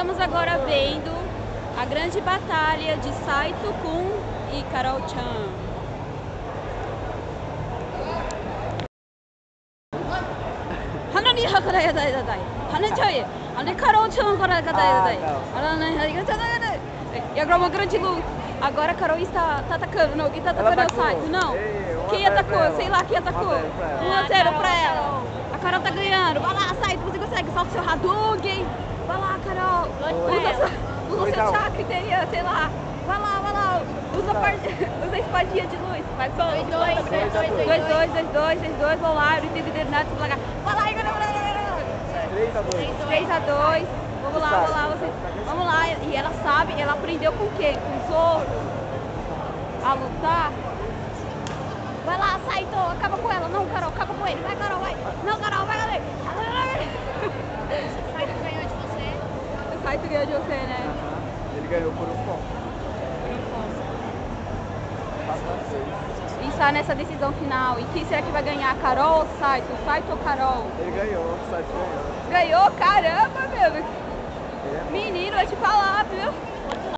Estamos agora vendo a grande batalha de Saito Kun e Carol-chan. E agora uma grande luta. Agora a Carol está atacando. Não, quem está atacando é o Saito. Não. Quem atacou? Sei lá quem atacou. 1-0 pra ela. A Carol tá ganhando. Vai lá, Saito, você consegue. Solta o seu Hadouken. Vai lá, Carol. Usa o seu chakra interior, sei lá. Vai lá. Usa a espadinha de luz. Vai, 2-2. Vamos lá, eu não entendi nada. Vai lá, 3-2. Vamos lá. Vamos lá. E ela sabe, ela aprendeu com quem? Com os outros. A lutar. Vai lá, Saito, acaba com ela. Não, Carol, acaba com ele. Vai, Carol, vai. Não, Carol, vai, galera. Saito ganhou de você. O Saito ganhou de você, né? Ele ganhou por um ponto. E está nessa decisão final. E quem será que vai ganhar? Carol ou Saito? Saito ou Carol? Ele ganhou, o Saito ganhou. Ganhou? Caramba, meu. Menino, eu te falar, viu?